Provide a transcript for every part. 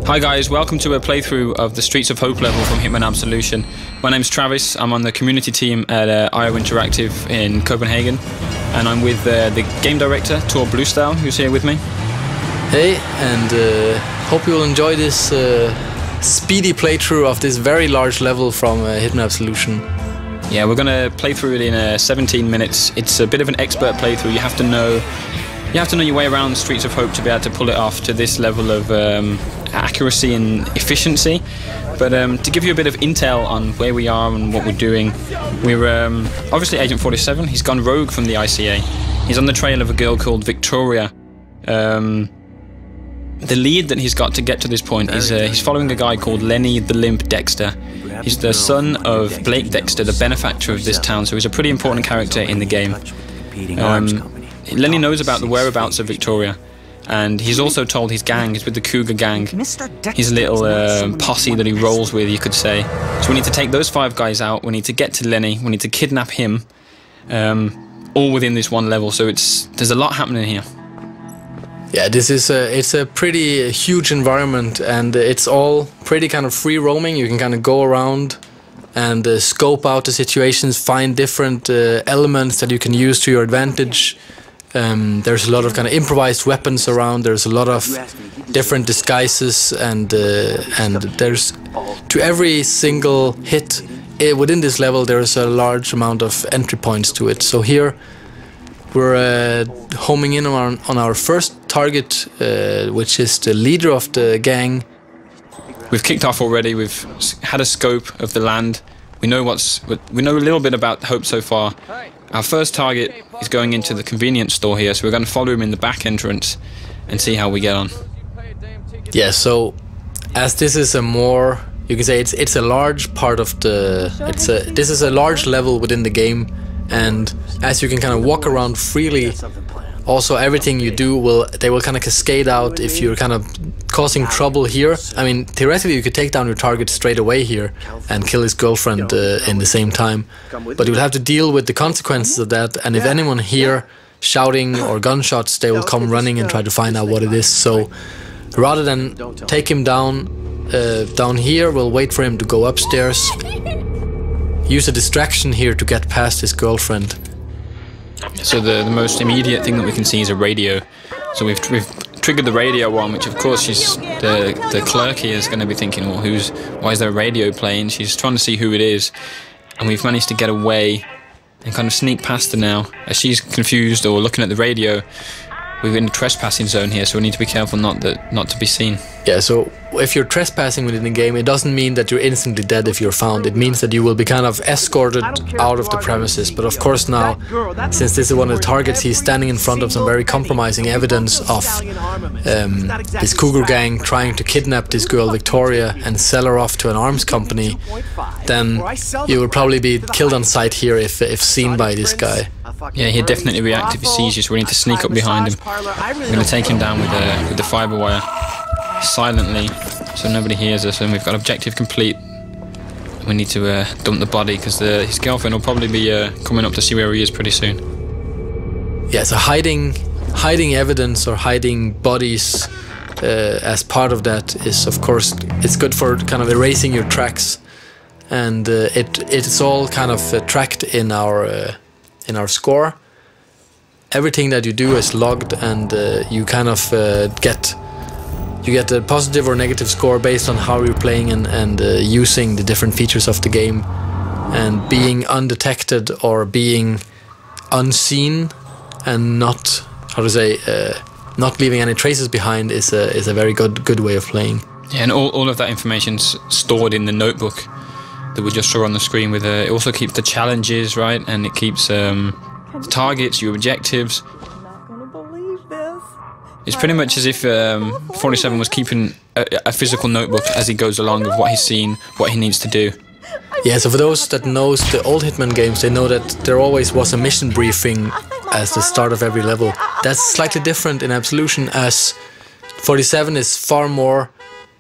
Hi guys, welcome to a playthrough of the Streets of Hope level from Hitman Absolution. My name's Travis, I'm on the community team at IO Interactive in Copenhagen, and I'm with the game director, Tor Bluestyle, who's here with me. Hey, and hope you will enjoy this speedy playthrough of this very large level from Hitman Absolution. Yeah, we're going to play through it in 17 minutes. It's a bit of an expert playthrough. You have to know your way around the Streets of Hope to be able to pull it off to this level of accuracy and efficiency. But to give you a bit of intel on where we are and what we're doing, we're obviously Agent 47. He's gone rogue from the ICA. He's on the trail of a girl called Victoria. The lead that he's got to get to this point is he's following a guy called Lenny the Limp Dexter. He's the son of Blake Dexter, the benefactor of this town, so he's a pretty important character in the game. Lenny knows about the whereabouts of Victoria, and he's also told his gang, he's with the Cougar gang, his little posse that he rolls with, you could say. So we need to take those 5 guys out, we need to get to Lenny, we need to kidnap him, all within this one level, so there's a lot happening here. Yeah, this is it's a pretty huge environment, and it's all pretty kind of free roaming. You can kind of go around and scope out the situations, find different elements that you can use to your advantage. There's a lot of kind of improvised weapons around. There's a lot of different disguises, and there's to every single hit within this level there's a large amount of entry points to it. So here we're homing in on our first target, which is the leader of the gang. We've kicked off already. We've had a scope of the land. We know a little bit about Hope so far. Our first target is going into the convenience store here, so we're going to follow him in the back entrance and see how we get on. Yeah, so as this is a more, you can say it's a large part of the, this is a large level within the game, and as you can kind of walk around freely, also everything you do they will kind of cascade out if you're kind of causing trouble here. I mean, theoretically you could take down your target straight away here and kill his girlfriend in the same time, but you'll have to deal with the consequences of that, and if anyone here shouting or gunshots, they will come running and try to find out what it is. So rather than take him down here, we'll wait for him to go upstairs, use a distraction here to get past his girlfriend. So the most immediate thing that we can see is a radio. So we've triggered the radio on, which of course the clerk here is going to be thinking, well, why is there a radio playing? She's trying to see who it is, and we've managed to get away and kind of sneak past her now. As she's confused or looking at the radio, we're in the trespassing zone here, so we need to be careful not to be seen. Yeah, so if you're trespassing within the game, it doesn't mean that you're instantly dead if you're found. It means that you will be kind of escorted out of the premises. But of course now, since this is one of the targets, he's standing in front of some very compromising evidence of this Cougar gang trying to kidnap this girl Victoria and sell her off to an arms company. Then you will probably be killed on sight here if seen by this guy. Yeah, he'd definitely react if he sees you, so we need to sneak up behind him. We're going to take him down with the fibre wire silently, so nobody hears us, and we've got objective complete. We need to dump the body, because his girlfriend will probably be coming up to see where he is pretty soon. Yeah, so hiding evidence or hiding bodies as part of that is, of course, it's good for kind of erasing your tracks, and it's all kind of tracked in our score. Everything that you do is logged, and you kind of get a positive or negative score based on how you're playing and using the different features of the game. And being undetected or being unseen and not, how to say, not leaving any traces behind is a very good way of playing. Yeah, and all of that information's stored in the notebook that we just saw on the screen. With it also keeps the challenges, right, and it keeps the targets, your objectives. It's pretty much as if 47 was keeping a physical notebook as he goes along of what he's seen, what he needs to do. Yeah, so for those that knows the old Hitman games, they know that there always was a mission briefing as the start of every level. That's slightly different in Absolution, as 47 is far more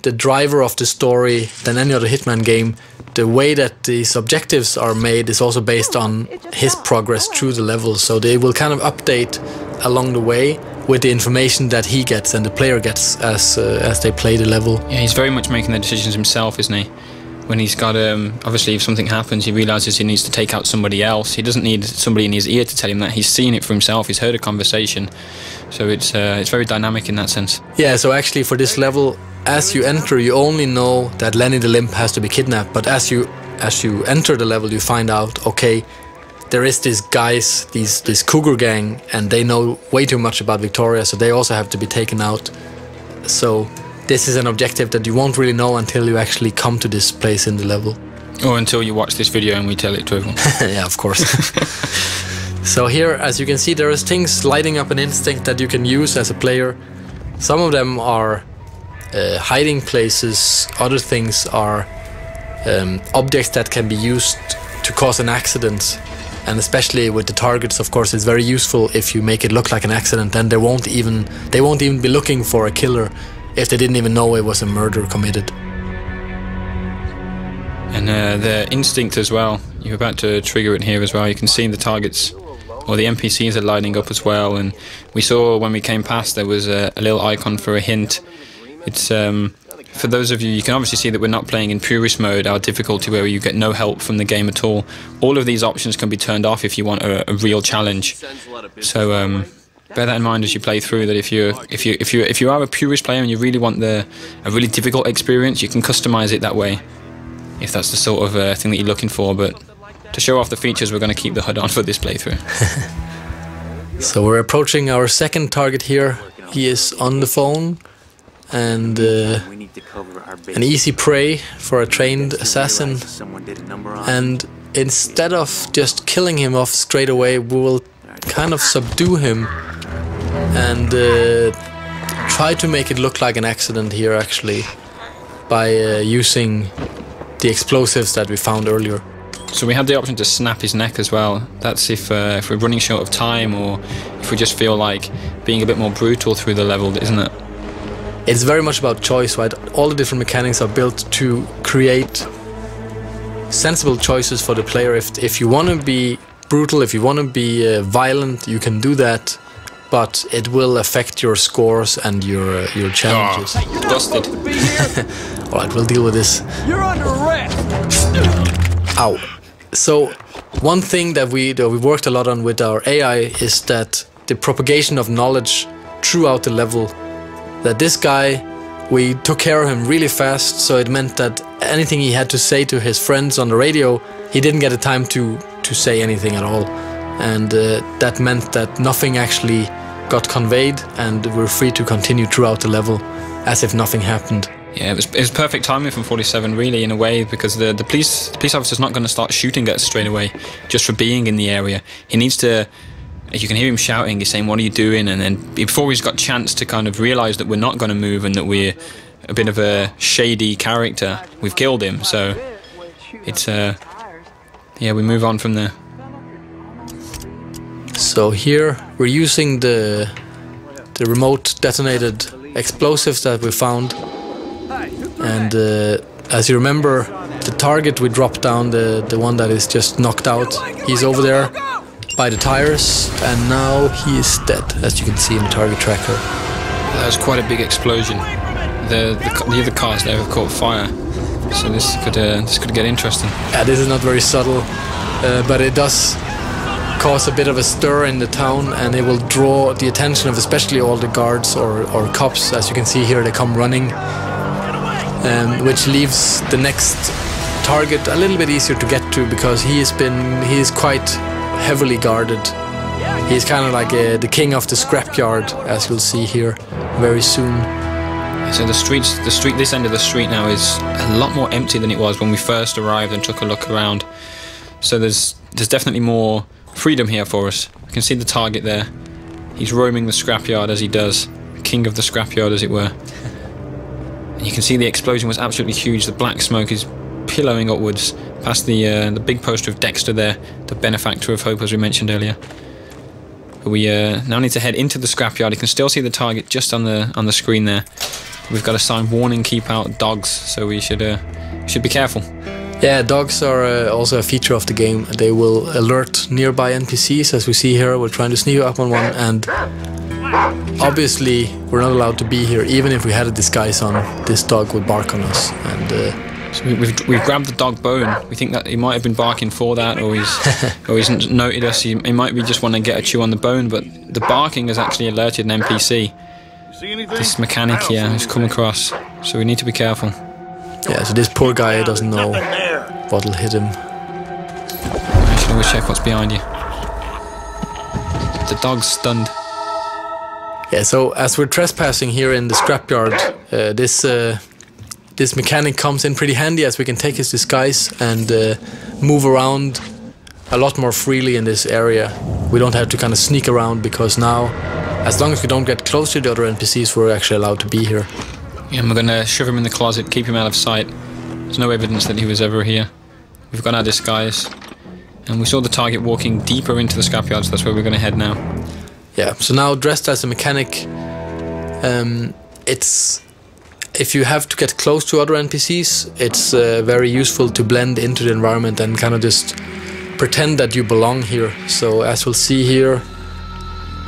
the driver of the story than any other Hitman game. The way that these objectives are made is also based on his progress through the level, so they will kind of update along the way, with the information that he gets and the player gets as they play the level. Yeah, he's very much making the decisions himself, isn't he? When he's got, obviously if something happens, he realises he needs to take out somebody else. He doesn't need somebody in his ear to tell him that. He's seen it for himself, he's heard a conversation. So it's very dynamic in that sense. Yeah, so actually for this level, as you enter, you only know that Lenny the limp has to be kidnapped. But as you enter the level, you find out, okay, there is this guys, this Cougar gang, and they know way too much about Victoria, so they also have to be taken out. So this is an objective that you won't really know until you actually come to this place in the level. Or until you watch this video and we tell it to everyone. Yeah, of course. So here, as you can see, there is things lighting up an instinct that you can use as a player. Some of them are hiding places, other things are objects that can be used to cause an accident. And especially with the targets, of course, it's very useful if you make it look like an accident. Then they won't even be looking for a killer if they didn't even know it was a murder committed. And the instinct as well, you're about to trigger it here as well. You can see the targets, or the NPCs are lighting up as well. And we saw when we came past there was a little icon for a hint. It's for those of you, you can obviously see that we're not playing in purist mode, our difficulty where you get no help from the game at all. All of these options can be turned off if you want a real challenge. So bear that in mind as you play through. That if you are a purist player and you really want a really difficult experience, you can customize it that way, if that's the sort of thing that you're looking for. But to show off the features, we're going to keep the HUD on for this playthrough. So we're approaching our second target here. He is on the phone, and an easy prey for a trained assassin. And instead of just killing him off straight away, we will kind of subdue him and try to make it look like an accident here, actually, by using the explosives that we found earlier. So we had the option to snap his neck as well. That's if we're running short of time, or if we just feel like being a bit more brutal through the level, isn't it? It's very much about choice, right? All the different mechanics are built to create sensible choices for the player. If you want to be brutal, if you want to be violent, you can do that, but it will affect your scores and your challenges. Oh, busted. Alright, we'll deal with this. You're under arrest. Ow. So one thing that we worked a lot on with our AI is that the propagation of knowledge throughout the level. That this guy, we took care of him really fast, so it meant that anything he had to say to his friends on the radio, he didn't get the time to say anything at all. And that meant that nothing actually got conveyed, and we're free to continue throughout the level as if nothing happened. Yeah, it was perfect timing from 47, really, in a way, because the police officer's not going to start shooting at us straight away just for being in the area. He needs to... You can hear him shouting, he's saying, "What are you doing?" And then before he's got a chance to kind of realise that we're not going to move and that we're a bit of a shady character, we've killed him. So it's, yeah, we move on from there. So here we're using the remote detonated explosives that we found. And as you remember, the target we dropped down, the one that is just knocked out, he's over there by the tires, and now he is dead, as you can see in the target tracker. That was quite a big explosion. The other cars there have caught fire, so this could get interesting. Yeah, this is not very subtle, but it does cause a bit of a stir in the town, and it will draw the attention of especially all the guards or cops. As you can see here, they come running, which leaves the next target a little bit easier to get to, because he is quite heavily guarded. He's kind of like the king of the scrapyard, as you'll see here very soon. So this end of the street now is a lot more empty than it was when we first arrived and took a look around. So there's definitely more freedom here for us. You can see the target there. He's roaming the scrapyard as he does, king of the scrapyard, as it were. And you can see the explosion was absolutely huge. The black smoke is pillowing upwards past the big poster of Dexter there, the benefactor of hope, as we mentioned earlier. But we now need to head into the scrapyard. You can still see the target just on the screen there. We've got a sign, "Warning, keep out dogs," so we should be careful. Yeah, dogs are also a feature of the game. They will alert nearby NPCs, as we see here. We're trying to sneak up on one, and obviously we're not allowed to be here. Even if we had a disguise on, this dog would bark on us. And so we've grabbed the dog bone. We think that he might have been barking for that, or he's noted us. He might be just want to get a chew on the bone, but the barking has actually alerted an NPC. This mechanic here who's come across, so we need to be careful. Yeah, so this poor guy doesn't know what'll hit him. I should always check what's behind you. The dog's stunned. Yeah, so as we're trespassing here in the scrapyard, this mechanic comes in pretty handy, as we can take his disguise and move around a lot more freely in this area. We don't have to kind of sneak around, because now, as long as we don't get close to the other NPCs, we're actually allowed to be here. Yeah, and we're going to shove him in the closet, keep him out of sight. There's no evidence that he was ever here. We've got our disguise. And we saw the target walking deeper into the scrapyard, so that's where we're going to head now. Yeah, so now dressed as a mechanic, if you have to get close to other NPCs, it's very useful to blend into the environment and kind of just pretend that you belong here. So as we'll see here,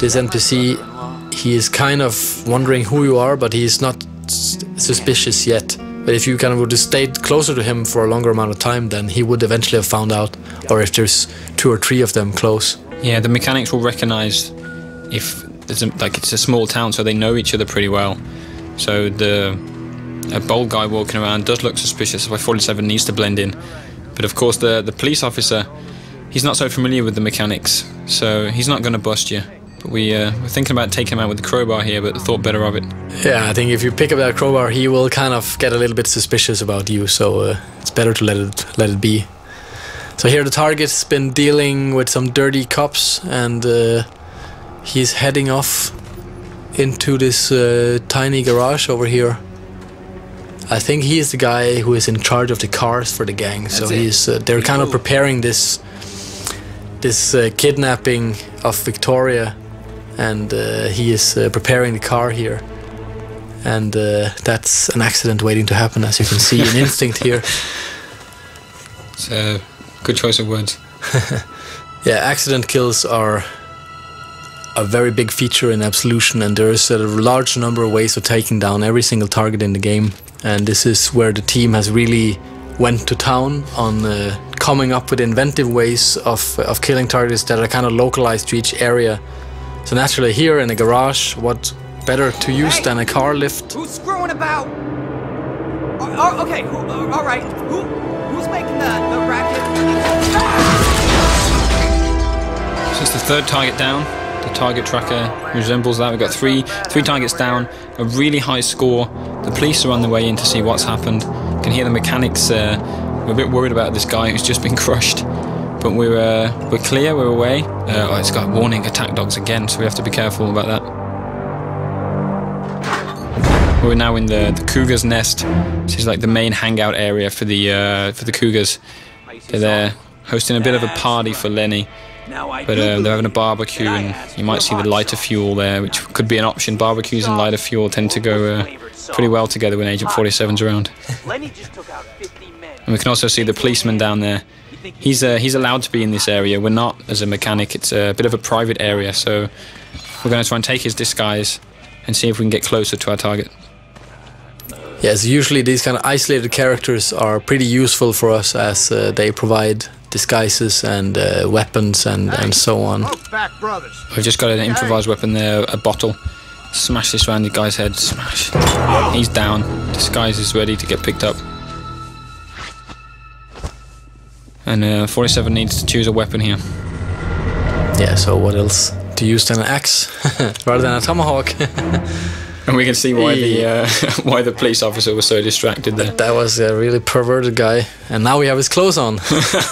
this NPC, he is kind of wondering who you are, but he's not suspicious yet. But if you kind of would have stayed closer to him for a longer amount of time, then he would eventually have found out, or if there's 2 or 3 of them close. Yeah, the mechanics will recognize if there's it's a small town, so they know each other pretty well. So a bold guy walking around does look suspicious. Why 47 needs to blend in. But of course the police officer, he's not so familiar with the mechanics, so he's not going to bust you. But we're thinking about taking him out with the crowbar here, but thought better of it. Yeah, I think if you pick up that crowbar, he will kind of get a little bit suspicious about you, so it's better to let it be. So here the target's been dealing with some dirty cops, and he's heading off into this tiny garage over here. I think he's the guy who is in charge of the cars for the gang. So they're kind of preparing this kidnapping of Victoria, and he is preparing the car here. And that's an accident waiting to happen, as you can see in Instinct here. It's a good choice of words. Yeah, accident kills are a very big feature in Absolution, and there's a large number of ways of taking down every single target in the game. And this is where the team has really went to town on coming up with inventive ways of killing targets that are kind of localized to each area. So naturally here in a garage, what better to use than a car lift? Who's screwing about? Okay, all right. Who's making the racket? So it's the 3rd target down. The target tracker resembles that. We've got three targets down, a really high score. The police are on the way in to see what's happened. You can hear the mechanics. We're a bit worried about this guy who's just been crushed, but we're clear. We're away. Oh, it's got warning attack dogs again, so we have to be careful about that. We're now in the Cougars' nest. This is like the main hangout area for the Cougars. They're there hosting a bit of a party for Lenny. But they're having a barbecue, and you might see the lighter fuel there, which could be an option. Barbecues and lighter fuel tend to go pretty well together when Agent 47's around. And we can also see the policeman down there. He's allowed to be in this area. We're not, as a mechanic. It's a bit of a private area, so we're going to try and take his disguise and see if we can get closer to our target. Yes, usually these kind of isolated characters are pretty useful for us, as they provide disguises and weapons and so on. We've just got an improvised weapon there, a bottle. Smash this around the guy's head. Smash. He's down. Disguise is ready to get picked up. And 47 needs to choose a weapon here. Yeah, so what else to use than an axe rather than a tomahawk? And we can see why why the police officer was so distracted there. That was a really perverted guy. And now we have his clothes on.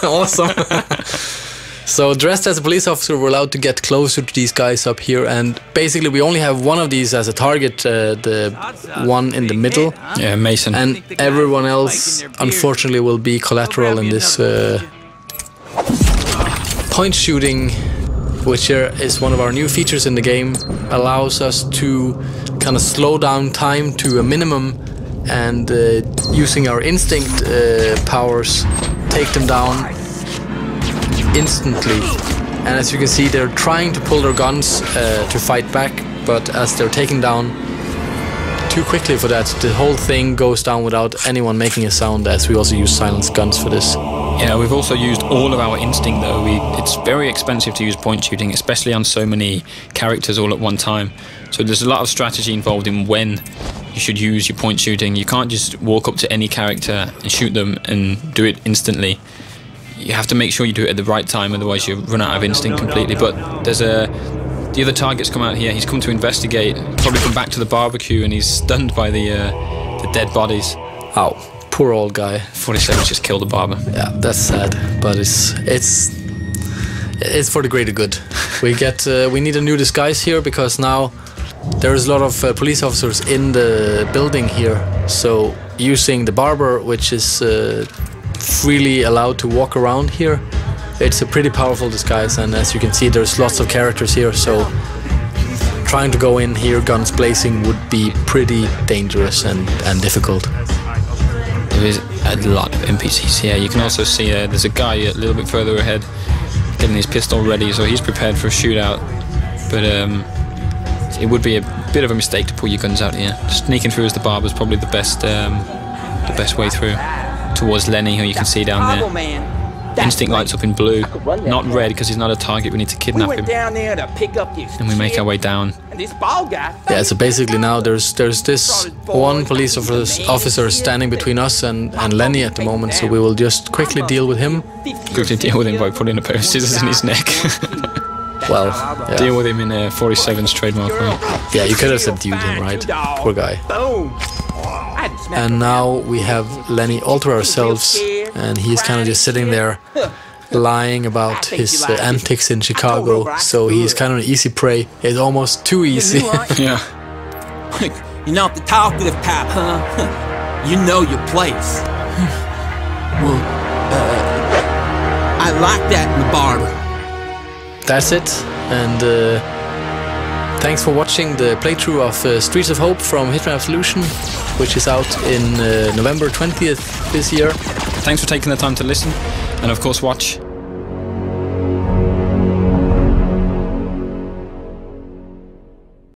Awesome. So dressed as a police officer, we're allowed to get closer to these guys up here. And basically we only have one of these as a target, the one in the middle. Yeah, Mason. And everyone else, unfortunately, will be collateral in this point shooting, which is one of our new features in the game. Allows us to kind of slow down time to a minimum, and using our instinct powers, take them down instantly. And as you can see, they're trying to pull their guns to fight back, but as they're taken down too quickly for that, the whole thing goes down without anyone making a sound, as we also use silenced guns for this. Yeah, we've also used all of our instinct though. It's very expensive to use point shooting, especially on so many characters all at one time. So there's a lot of strategy involved in when you should use your point shooting. You can't just walk up to any character and shoot them and do it instantly. You have to make sure you do it at the right time, otherwise you run out of instinct completely. But there's the other target's come out here. He's come to investigate, probably come back to the barbecue, and he's stunned by the dead bodies. Ow, poor old guy. 47's just killed the barber. Yeah, that's sad, but it's for the greater good. We need a new disguise here, because now there's a lot of police officers in the building here. So using the barber, which is freely allowed to walk around here, it's a pretty powerful disguise, and as you can see, there's lots of characters here, so trying to go in here guns blazing would be pretty dangerous and difficult. There is a lot of NPCs here. You can also see there's a guy a little bit further ahead getting his pistol ready, so he's prepared for a shootout. But it would be a bit of a mistake to pull your guns out here. Sneaking through as the barber is probably the best way through. Towards Lenny, who you can see down there. Instinct lights up in blue, not red because he's not a target. We need to kidnap him. And we make our way down. Yeah, so basically now there's this one police officer standing between us and Lenny at the moment, so we will just quickly deal with him. Quickly deal with him by putting a pair of scissors in his neck. Well, yeah. Deal with him in 47's trademark way. Yeah, you could have subdued him, right? Poor guy. And now we have Lenny all to ourselves, and he's kind of just sitting there lying about his antics in Chicago, so he's kind of an easy prey. It's almost too easy. Yeah. You're not the talkative type, huh? You know your place. Well, I like that in the barber. That's it, and thanks for watching the playthrough of Streets of Hope from Hitman Absolution, which is out in November 20th this year. Thanks for taking the time to listen, and of course watch.